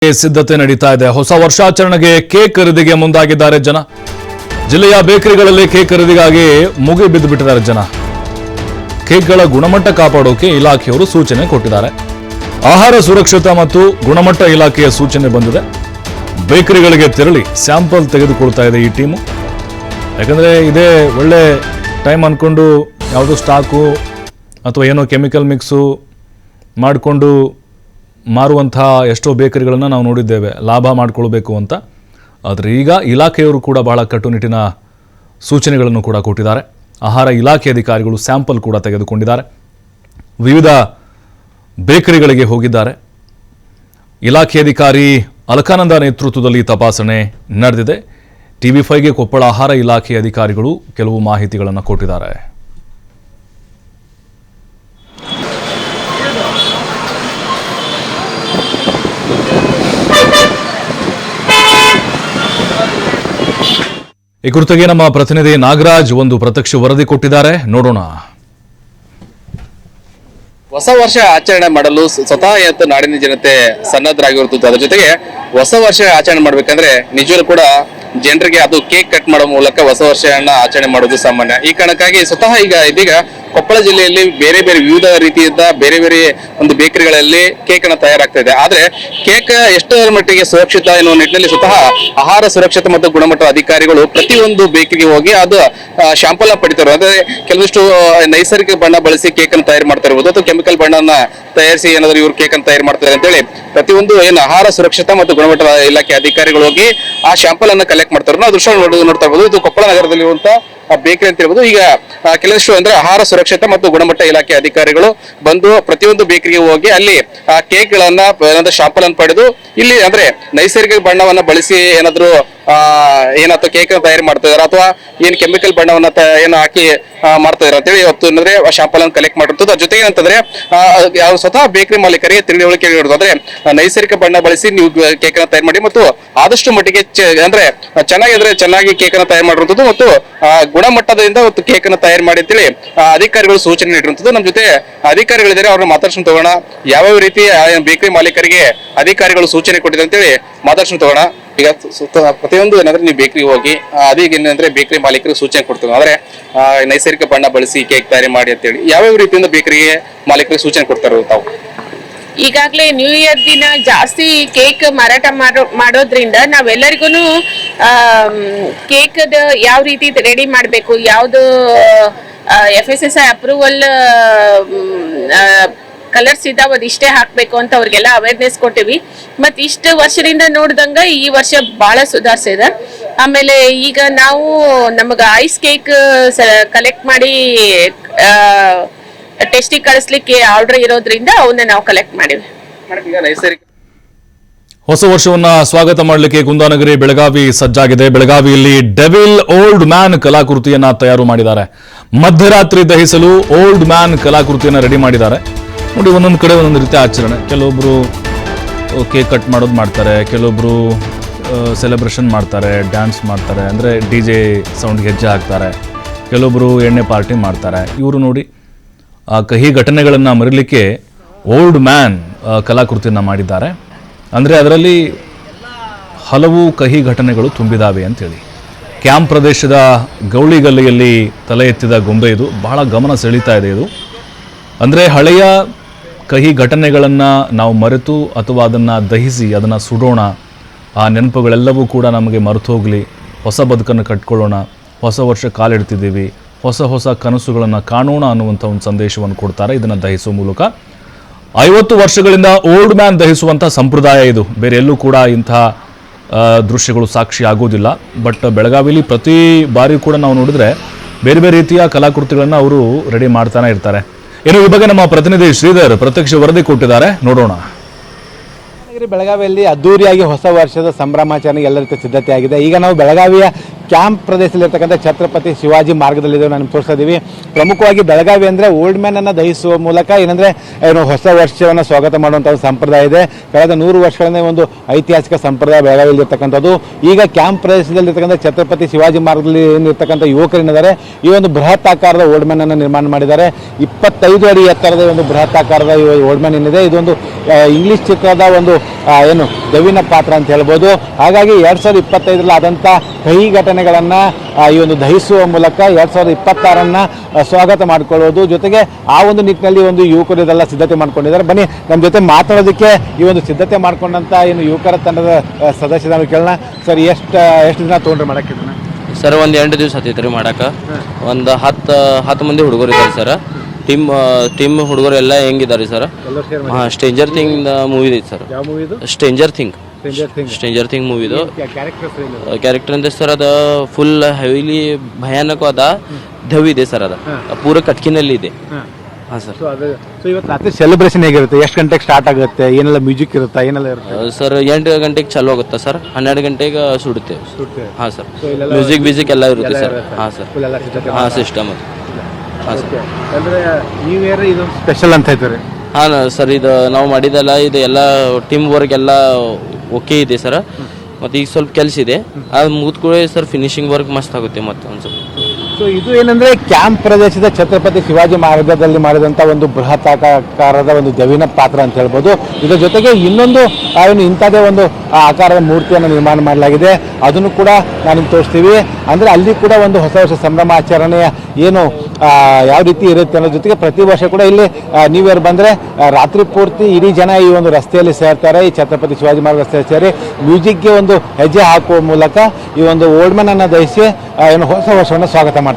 ಸಿದ್ಧತೆ ನಡೀತಾ ಇದೆ. ಹೊಸ ವರ್ಷಾಚರಣೆಗೆ ಕೇಕ್ ಖರೀದಿಗೆ ಮುಂದಾಗಿದ್ದಾರೆ ಜನ. ಜಿಲ್ಲೆಯ ಬೇಕರಿಗಳಲ್ಲಿ ಕೇಕ್ ಖರೀದಿಗಾಗಿ ಮುಗಿ ಬಿದ್ದು ಬಿಟ್ಟಿದ್ದಾರೆ ಜನ. ಕೇಕ್ಗಳ ಗುಣಮಟ್ಟ ಕಾಪಾಡೋಕೆ ಇಲಾಖೆಯವರು ಸೂಚನೆ ಕೊಟ್ಟಿದ್ದಾರೆ. ಆಹಾರ ಸುರಕ್ಷತಾ ಮತ್ತು ಗುಣಮಟ್ಟ ಇಲಾಖೆಯ ಸೂಚನೆ ಬಂದಿದೆ. ಬೇಕರಿಗಳಿಗೆ ತೆರಳಿ ಸ್ಯಾಂಪಲ್ ತೆಗೆದುಕೊಳ್ತಾ ಇದೆ ಈ ಟೀಮು. ಯಾಕಂದ್ರೆ ಇದೇ ಒಳ್ಳೆ ಟೈಮ್ ಅನ್ಕೊಂಡು ಯಾವುದೋ ಸ್ಟಾಕು ಅಥವಾ ಏನೋ ಕೆಮಿಕಲ್ ಮಿಕ್ಸು ಮಾಡಿಕೊಂಡು ಮಾರುವಂತಹ ಎಷ್ಟೋ ಬೇಕರಿಗಳನ್ನು ನಾವು ನೋಡಿದ್ದೇವೆ, ಲಾಭ ಮಾಡಿಕೊಳ್ಬೇಕು ಅಂತ. ಆದರೆ ಈಗ ಇಲಾಖೆಯವರು ಕೂಡ ಬಹಳ ಕಟ್ಟುನಿಟ್ಟಿನ ಸೂಚನೆಗಳನ್ನು ಕೂಡ ಕೊಟ್ಟಿದ್ದಾರೆ. ಆಹಾರ ಇಲಾಖೆ ಅಧಿಕಾರಿಗಳು ಸ್ಯಾಂಪಲ್ ಕೂಡ ತೆಗೆದುಕೊಂಡಿದ್ದಾರೆ. ವಿವಿಧ ಬೇಕರಿಗಳಿಗೆ ಹೋಗಿದ್ದಾರೆ. ಇಲಾಖೆ ಅಧಿಕಾರಿ ಅಲಕಾನಂದ ನೇತೃತ್ವದಲ್ಲಿ ತಪಾಸಣೆ ನಡೆದಿದೆ. TV5ಗೆ ಕೊಪ್ಪಳ ಆಹಾರ ಇಲಾಖೆ ಅಧಿಕಾರಿಗಳು ಕೆಲವು ಮಾಹಿತಿಗಳನ್ನು ಕೊಟ್ಟಿದ್ದಾರೆ. ಈ ಕುರಿತಾಗಿ ನಮ್ಮ ಪ್ರತಿನಿಧಿ ನಾಗರಾಜ್ ಒಂದು ಪ್ರತ್ಯಕ್ಷ ವರದಿ ಕೊಟ್ಟಿದ್ದಾರೆ, ನೋಡೋಣ. ಹೊಸ ವರ್ಷ ಆಚರಣೆ ಮಾಡಲು ಸ್ವತಃ ಇವತ್ತು ನಾಡಿನ ಜನತೆ ಸನ್ನದ್ಧರಾಗಿರುತ್ತದೆ. ಅದರ ಜೊತೆಗೆ ಹೊಸ ವರ್ಷ ಆಚರಣೆ ಮಾಡ್ಬೇಕಂದ್ರೆ ನಿಜವೂ ಕೂಡ ಜನರಿಗೆ ಅದು ಕೇಕ್ ಕಟ್ ಮಾಡೋ ಮೂಲಕ ಹೊಸ ವರ್ಷವನ್ನ ಆಚರಣೆ ಮಾಡೋದು ಸಾಮಾನ್ಯ. ಈ ಕಾರಣಕ್ಕಾಗಿ ಸ್ವತಃ ಇದೀಗ ಕೊಪ್ಪಳ ಜಿಲ್ಲೆಯಲ್ಲಿ ಬೇರೆ ಬೇರೆ ವಿವಿಧ ರೀತಿಯಿಂದ ಬೇರೆ ಬೇರೆ ಒಂದು ಬೇಕರಿಗಳಲ್ಲಿ ಕೇಕ್ ಅನ್ನ ತಯಾರಾಗ್ತಾ ಇದೆ. ಆದ್ರೆ ಕೇಕ್ ಎಷ್ಟರ ಮಟ್ಟಿಗೆ ಸುರಕ್ಷಿತ ಎನ್ನುವ ನಿಟ್ಟಿನಲ್ಲಿ ಸ್ವತಃ ಆಹಾರ ಸುರಕ್ಷತೆ ಮತ್ತು ಗುಣಮಟ್ಟ ಅಧಿಕಾರಿಗಳು ಪ್ರತಿಯೊಂದು ಬೇಕರಿಗೆ ಹೋಗಿ ಅದು ಶಾಂಪಲ್ ಪಡಿತಾರೆ. ಅಂದ್ರೆ ಕೆಲವಷ್ಟು ನೈಸರ್ಗಿಕ ಬಣ್ಣ ಬಳಸಿ ಕೇಕ್ ಅನ್ನು ತಯಾರು ಮಾಡ್ತಾ ಇರ್ಬೋದು ಅಥವಾ ಕೆಮಿಕಲ್ ಬಣ್ಣನ ತಯಾರಿಸಿ ಏನಾದ್ರು ಇವ್ರು ಕೇಕ್ ಅನ್ನು ತಯಾರು ಮಾಡ್ತಾರೆ ಅಂತೇಳಿ ಪ್ರತಿಯೊಂದು ಏನು ಆಹಾರ ಸುರಕ್ಷತಾ ಮತ್ತು ಗುಣಮಟ್ಟ ಇಲಾಖೆ ಅಧಿಕಾರಿಗಳು ಹೋಗಿ ಆ ಶಾಂಪಲ್ ಅನ್ನ ಕಲೆಕ್ಟ್ ಮಾಡ್ತಾರೆ. ನಾವು ದೃಶ್ಯ ನೋಡ್ತಾ ಇರ್ಬೋದು. ಇದು ಕೊಪ್ಪಳ ನಗರದಲ್ಲಿರುವಂತಹ ಬೇಕರಿ ಅಂತ ಹೇಳ್ಬೋದು. ಈಗ ಕೆಲವಷ್ಟು ಅಂದ್ರೆ ಆಹಾರ ಸುರಕ್ಷತೆ ಮತ್ತು ಗುಣಮಟ್ಟ ಇಲಾಖೆ ಅಧಿಕಾರಿಗಳು ಬಂದು ಪ್ರತಿಯೊಂದು ಬೇಕರಿಗೆ ಹೋಗಿ ಅಲ್ಲಿ ಆ ಕೇಕ್ ಗಳನ್ನ ಏನಾದ್ರು ಶಾಂಪಲ್ ಅನ್ನು ಪಡೆದು ಇಲ್ಲಿ ಅಂದ್ರೆ ನೈಸರ್ಗಿಕ ಬಣ್ಣವನ್ನ ಬಳಸಿ ಏನಾದ್ರು ಏನಾದ್ರು ಕೇಕ್ ತಯಾರು ಮಾಡ್ತಾ ಇದಾರೆ ಅಥವಾ ಏನ್ ಕೆಮಿಕಲ್ ಬಣ್ಣವನ್ನ ಏನು ಹಾಕಿ ಮಾಡ್ತಾ ಇದಾರೆ ಅಂತೇಳಿ ಇವತ್ತು ಅಂದ್ರೆ ಶಾಂಪಲ್ ಅನ್ನು ಕಲೆಕ್ಟ್ ಮಾಡಿರ್ತದೆ. ಜೊತೆಗೆ ಏನಂತಂದ್ರೆ ಸ್ವತಃ ಬೇಕರಿ ಮಾಲೀಕರಿಗೆ ತಿಳಿವಳಿಕೆ ನೀಡೋದು ಅಂದ್ರೆ ನೈಸರ್ಗಿಕ ಬಣ್ಣ ಬಳಸಿ ನೀವು ಕೇಕ್ ಅನ್ನ ತಯಾರು ಮಾಡಿ ಮತ್ತು ಆದಷ್ಟು ಮಟ್ಟಿಗೆ ಅಂದ್ರೆ ಚೆನ್ನಾಗಿ ಕೇಕ್ ಅನ್ನ ತಯಾರು ಮಾಡಿರುವಂತದ್ದು ಮತ್ತು ಗುಣಮಟ್ಟದಿಂದ ಒಂದು ಕೇಕ್ ಅನ್ನ ತಯಾರು ಮಾಡಿ ಅಂತೇಳಿ ಅಧಿಕಾರಿಗಳು ಸೂಚನೆ ನೀಡಿರುವಂತದ್ದು. ನಮ್ಮ ಜೊತೆ ಅಧಿಕಾರಿಗಳಿದ್ದಾರೆ, ಅವ್ರನ್ನ ಮಾತಾಡ್ಸ್ಕೊಂಡು ತಗೋಣ. ಯಾವ್ಯಾವ ರೀತಿ ಬೇಕರಿ ಮಾಲೀಕರಿಗೆ ಅಧಿಕಾರಿಗಳು ಸೂಚನೆ ಕೊಟ್ಟಿದೆ ಅಂತೇಳಿ ಮಾತಾಡ್ಸ್ಕೊಂಡು ತಗೋಣ. ಈಗ ಪ್ರತಿಯೊಂದು ಏನಾದ್ರೆ ನೀವು ಬೇಕರಿ ಹೋಗಿ ಅದೀಗ ಏನಂದ್ರೆ ಬೇಕರಿ ಮಾಲೀಕರಿಗೆ ಸೂಚನೆ ಕೊಡ್ತೀವಿ ಅಂದ್ರೆ ನೈಸರ್ಗಿಕ ಬಣ್ಣ ಬಳಸಿ ಕೇಕ್ ತಯಾರಿ ಮಾಡಿ ಅಂತೇಳಿ ಯಾವ್ಯಾವ ರೀತಿಯಿಂದ ಬೇಕರಿಗೆ ಮಾಲೀಕರಿಗೆ ಸೂಚನೆ ಕೊಡ್ತಾರೆ ತಾವು? ಈಗಾಗಲೇ ನ್ಯೂ ಇಯರ್ ದಿನ ಜಾಸ್ತಿ ಕೇಕ್ ಮಾರಾಟ ಮಾಡೋದ್ರಿಂದ ನಾವೆಲ್ಲರಿಗೂ ಕೇಕ್ದ ಯಾವ ರೀತಿ ರೆಡಿ ಮಾಡಬೇಕು, ಯಾವುದು FSSAI ಅಪ್ರೂವಲ್ ಕಲರ್ಸ್ ಇದಾವ ಅದಿಷ್ಟೇ ಹಾಕ್ಬೇಕು ಅಂತ ಅವ್ರಿಗೆಲ್ಲ ಅವೇರ್ನೆಸ್ ಕೊಟ್ಟಿವಿ. ಮತ್ ಇಷ್ಟು ವರ್ಷದಿಂದ ನೋಡ್ದಂಗ ಈ ವರ್ಷ ಬಹಳ ಸುಧಾರಿಸಿದೆ. ಆಮೇಲೆ ಈಗ ನಾವು ನಮಗ ಐಸ್ ಕೇಕ್ ಕಲೆಕ್ಟ್ ಮಾಡಿ ಟೆಸ್ಟಿಗೆ ಕಳಿಸ್ಲಿಕ್ಕೆ ಆರ್ಡರ್ ಇರೋದ್ರಿಂದ ಅವನ್ನ ನಾವು ಕಲೆಕ್ಟ್ ಮಾಡಿವಿ. ಹೊಸ ವರ್ಷವನ್ನ ಸ್ವಾಗತ ಮಾಡಲಿಕ್ಕೆ ಕುಂದಾನಗರಿ ಬೆಳಗಾವಿ ಸಜ್ಜಾಗಿದೆ. ಬೆಳಗಾವಿಯಲ್ಲಿ ಡೆವಿಲ್ ಓಲ್ಡ್ ಮ್ಯಾನ್ ಕಲಾಕೃತಿಯನ್ನ ತಯಾರು ಮಾಡಿದ್ದಾರೆ. ಮಧ್ಯರಾತ್ರಿ ದಹಿಸಲು ಓಲ್ಡ್ ಮ್ಯಾನ್ ಕಲಾಕೃತಿಯನ್ನ ರೆಡಿ ಮಾಡಿದ್ದಾರೆ. ನೋಡಿ, ಒಂದೊಂದು ಕಡೆ ಒಂದೊಂದು ರೀತಿ ಆಚರಣೆ. ಕೆಲವೊಬ್ರು ಕೇಕ್ ಕಟ್ ಮಾಡೋದು ಮಾಡ್ತಾರೆ, ಕೆಲವೊಬ್ರು ಸೆಲೆಬ್ರೇಷನ್ ಮಾಡ್ತಾರೆ, ಡ್ಯಾನ್ಸ್ ಮಾಡ್ತಾರೆ, ಅಂದರೆ DJ ಸೌಂಡ್ಗೆ ಹೆಜ್ಜೆ ಹಾಕ್ತಾರೆ, ಕೆಲವೊಬ್ರು ಎಣ್ಣೆ ಪಾರ್ಟಿ ಮಾಡ್ತಾರೆ. ಇವರು ನೋಡಿ ಆ ಕಹಿ ಘಟನೆಗಳನ್ನು ಮರೀಲಿಕ್ಕೆ ಓಲ್ಡ್ ಮ್ಯಾನ್ ಕಲಾಕೃತಿಯನ್ನು ಮಾಡಿದ್ದಾರೆ. ಅಂದರೆ ಅದರಲ್ಲಿ ಹಲವು ಕಹಿ ಘಟನೆಗಳು ತುಂಬಿದಾವೆ ಅಂತೇಳಿ. ಕ್ಯಾಂಪ್ ಪ್ರದೇಶದ ಗೌಳಿಗಲ್ಲಿಯಲ್ಲಿ ತಲೆ ಎತ್ತಿದ ಗೊಂಬೆ ಇದು. ಬಹಳ ಗಮನ ಸೆಳೀತಾ ಇದೆ ಇದು. ಅಂದರೆ ಹಳೆಯ ಕಹಿ ಘಟನೆಗಳನ್ನು ನಾವು ಮರೆತು ಅಥವಾ ಅದನ್ನು ದಹಿಸಿ ಅದನ್ನು ಸುಡೋಣ, ಆ ನೆನಪುಗಳೆಲ್ಲವೂ ಕೂಡ ನಮಗೆ ಮರೆತು ಹೋಗಲಿ, ಹೊಸ ಬದುಕನ್ನು ಕಟ್ಕೊಳ್ಳೋಣ, ಹೊಸ ವರ್ಷ ಕಾಲಿಡ್ತಿದ್ದೀವಿ, ಹೊಸ ಕನಸುಗಳನ್ನು ಕಾಣೋಣ ಅನ್ನುವಂಥ ಒಂದು ಸಂದೇಶವನ್ನು ಕೊಡ್ತಾರೆ ಇದನ್ನು ದಹಿಸುವ ಮೂಲಕ. 50 ವರ್ಷಗಳಿಂದ ಓಲ್ಡ್ ಮ್ಯಾನ್ ದಹಿಸುವಂಥ ಸಂಪ್ರದಾಯ ಇದು. ಬೇರೆ ಎಲ್ಲೂ ಕೂಡ ಇಂತಹ ದೃಶ್ಯಗಳು ಸಾಕ್ಷಿ ಆಗೋದಿಲ್ಲ. ಬಟ್ ಬೆಳಗಾವಿಲಿ ಪ್ರತಿ ಬಾರಿ ಕೂಡ ನಾವು ನೋಡಿದ್ರೆ ಬೇರೆ ಬೇರೆ ರೀತಿಯ ಕಲಾಕೃತಿಗಳನ್ನು ಅವರು ರೆಡಿ ಮಾಡ್ತಾನೆ ಇರ್ತಾರೆ. ಇನ್ನು ಈ ಬಗ್ಗೆ ನಮ್ಮ ಪ್ರತಿನಿಧಿ ಶ್ರೀಧರ್ ಪ್ರತ್ಯಕ್ಷ ವರದಿ ಕೊಟ್ಟಿದ್ದಾರೆ, ನೋಡೋಣ. ಬೆಳಗಾವಿಯಲ್ಲಿ ಅದ್ದೂರಿಯಾಗಿ ಹೊಸ ವರ್ಷದ ಸಂಭ್ರಮಾಚರಣೆಗೆ ಎಲ್ಲ ರೀತಿಯ ಸಿದ್ಧತೆ ಆಗಿದೆ. ಈಗ ನಾವು ಬೆಳಗಾವಿಯ ಕ್ಯಾಂಪ್ ಪ್ರದೇಶದಲ್ಲಿರ್ತಕ್ಕಂಥ ಛತ್ರಪತಿ ಶಿವಾಜಿ ಮಾರ್ಗದಲ್ಲಿದೆ ನಾನು ತೋರಿಸ್ತಾ ಇದ್ದೀವಿ. ಪ್ರಮುಖವಾಗಿ ಬೆಳಗಾವಿ ಅಂದರೆ ಓಲ್ಡ್ ಮ್ಯಾನ್ ಅನ್ನು ದಹಿಸುವ ಮೂಲಕ ಏನು ಹೊಸ ವರ್ಷವನ್ನು ಸ್ವಾಗತ ಮಾಡುವಂಥ ಒಂದು ಸಂಪ್ರದಾಯ ಇದೆ. ಕಳೆದ 100 ವರ್ಷಗಳಿಂದ ಒಂದು ಐತಿಹಾಸಿಕ ಸಂಪ್ರದಾಯ ಬೆಳಗಾವಿಯಲ್ಲಿ ಇರ್ತಕ್ಕಂಥದ್ದು. ಈಗ ಕ್ಯಾಂಪ್ ಪ್ರದೇಶದಲ್ಲಿರ್ತಕ್ಕಂಥ ಛತ್ರಪತಿ ಶಿವಾಜಿ ಮಾರ್ಗದಲ್ಲಿ ಏನಿರ್ತಕ್ಕಂಥ ಯುವಕರೇನಿದ್ದಾರೆ ಈ ಒಂದು ಬೃಹತ್ ಆಕಾರದ ಓಲ್ಡ್ ಮ್ಯಾನ್ ಅನ್ನು ನಿರ್ಮಾಣ ಮಾಡಿದ್ದಾರೆ. 25 ಅಡಿ ಎತ್ತರದ ಒಂದು ಬೃಹತ್ ಆಕಾರದ ಓಲ್ಡ್ ಮ್ಯಾನ್ ಏನಿದೆ ಇದೊಂದು ಇಂಗ್ಲಿಷ್ ಚಿತ್ರದ ಒಂದು ಏನು ದವಿನ ಪಾತ್ರ ಅಂತ ಹೇಳ್ಬೋದು. ಹಾಗಾಗಿ 2025ರಲ್ಲಿ ಆದಂಥ ಕಹಿ ಘಟನೆಗಳನ್ನು ಈ ಒಂದು ದಹಿಸುವ ಮೂಲಕ 2026 ಸ್ವಾಗತ ಮಾಡಿಕೊಳ್ಳೋದು, ಜೊತೆಗೆ ಆ ಒಂದು ನಿಟ್ಟಿನಲ್ಲಿ ಒಂದು ಯುವಕರು ಇದೆಲ್ಲ ಸಿದ್ಧತೆ ಮಾಡ್ಕೊಂಡಿದ್ದಾರೆ. ಬನ್ನಿ ನಮ್ಮ ಜೊತೆ ಮಾತಾಡೋದಕ್ಕೆ ಈ ಒಂದು ಸಿದ್ಧತೆ ಮಾಡ್ಕೊಂಡಂಥ ಏನು ಯುವಕರ ತಂಡದ ಸದಸ್ಯರು ಕೇಳೋಣ. ಸರ್, ಎಷ್ಟು ದಿನ ತೊಗೊಂಡ್ರೆ ಮಾಡಕ್ಕೆ ಇದನ್ನ? ಸರ್, ಒಂದು 8 ದಿವಸ ಹತ್ತೈತೆ ರೀ ಮಾಡಕ್ಕೆ. ಒಂದು 10 ಮಂದಿ ಹುಡುಗರು ಇದ್ದಾರೆ ಸರ್. ಟೀಮ್ ಹುಡುಗರು ಎಲ್ಲ ಹೆಂಗಿದ್ದಾರೆ ಸರ್? ಹಾಂ, ಸ್ಟ್ರೇಂಜರ್ ಥಿಂಗ್ ಮೂವಿ ಐತೆ ಸರ್. ಯಾವ ಮೂವಿ ಇದು? ಸ್ಟ್ರೇಂಜರ್ ಥಿಂಗ್ ಮೂವಿದು ಕ್ಯಾರೆಕ್ಟರ್ ಅಂತ ಸರ್. ಅದು ಫುಲ್ ಹೆವಿಲಿ ಭಯಾನಕವಾದ ದೆವ್ವ ಇದೆ ಸರ್. ಅದು ಪೂರ ಕಟ್ಕಿನಲ್ಲಿ ಇದೆ. ಹಾಂ ಸರ್. ಸೊ ಇವತ್ತು ರಾತ್ರಿ ಸೆಲೆಬ್ರೇಷನ್ ಹೇಗಿರುತ್ತೆ? ಎಷ್ಟು ಗಂಟೆಗೆ ಸ್ಟಾರ್ಟ್ ಆಗುತ್ತೆ? ಏನೆಲ್ಲ ಮ್ಯೂಸಿಕ್ ಇರುತ್ತಾ? ಏನೆಲ್ಲ ಇರುತ್ತೆ ಸರ್? 8 ಗಂಟೆಗೆ ಚಾಲು ಆಗುತ್ತೆ ಸರ್. 12 ಗಂಟೆಗೆ ಸುಡುತ್ತೆ. ಹಾಂ ಸರ್. ಮ್ಯೂಸಿಕ್ ಎಲ್ಲ ಇರುತ್ತೆ ಸರ್. ಹಾಂ ಸರ್. ಹಾಂ, ಸಿಸ್ಟಮ್ ಅದು. ಹಾಂ ಸರ್. ಅಂದರೆ ನ್ಯೂ ಇಯರ್ ಇದೊಂದು ಸ್ಪೆಷಲ್ ಅಂತ ಹೇಳ್ತಾರೆ. ಹಾಂ ಸರ್, ಇದು ನಾವು ಮಾಡಿದಲ್ಲ, ಇದು ಎಲ್ಲ ಟೀಮ್ ವರ್ಕ್ ಎಲ್ಲ ಓಕೆ ಇದೆ ಸರ್. ಮತ್ತು ಈಗ ಸ್ವಲ್ಪ ಕೆಲಸ ಇದೆ, ಅದು ಮುಗಿದ್ಕೂಡೇ ಸರ್ ಫಿನಿಶಿಂಗ್ ವರ್ಕ್ ಮಸ್ತ್ ಆಗುತ್ತೆ ಮತ್ತೆ ಒಂದು ಸ್ವಲ್ಪ. ಸೊ ಇದು ಏನಂದ್ರೆ ಕ್ಯಾಂಪ್ ಪ್ರದೇಶದ ಛತ್ರಪತಿ ಶಿವಾಜಿ ಮಾರ್ಗದಲ್ಲಿ ಮಾಡಿದಂಥ ಒಂದು ಬೃಹತ್ ಆಕಾರದ ಒಂದು ದವಿನ ಪಾತ್ರ ಅಂತ ಹೇಳ್ಬೋದು. ಇದರ ಜೊತೆಗೆ ಇನ್ನೊಂದು ಏನು ಇಂಥದ್ದೇ ಒಂದು ಆಕಾರದ ಮೂರ್ತಿಯನ್ನು ನಿರ್ಮಾಣ ಮಾಡಲಾಗಿದೆ. ಅದನ್ನು ಕೂಡ ನಾನು ನಿಮ್ಗೆ ತೋರಿಸ್ತೀವಿ. ಅಂದರೆ ಅಲ್ಲಿ ಕೂಡ ಒಂದು ಹೊಸ ವರ್ಷ ಸಂಭ್ರಮಾಚರಣೆಯ ಏನು ಯಾವ ರೀತಿ ಇರುತ್ತೆ ಅನ್ನೋ ಜೊತೆಗೆ ಪ್ರತಿ ವರ್ಷ ಕೂಡ ಇಲ್ಲಿ ನ್ಯೂ ಇಯರ್ ಬಂದರೆ ರಾತ್ರಿ ಪೂರ್ತಿ ಇಡೀ ಜನ ಈ ಒಂದು ರಸ್ತೆಯಲ್ಲಿ ಸೇರ್ತಾರೆ. ಈ ಛತ್ರಪತಿ ಶಿವಾಜಿ ಮಾರ್ಗ ರಸ್ತೆಯಲ್ಲಿ ಸೇರಿ ಮ್ಯೂಸಿಕ್ಗೆ ಒಂದು ಹೆಜ್ಜೆ ಹಾಕುವ ಮೂಲಕ ಈ ಒಂದು ಓಲ್ಡ್ ಮ್ಯಾನ್ ಅನ್ನು ದಹಿಸಿ ಏನು ಹೊಸ ವರ್ಷವನ್ನು ಸ್ವಾಗತ ಮಾಡ್ತಾರೆ.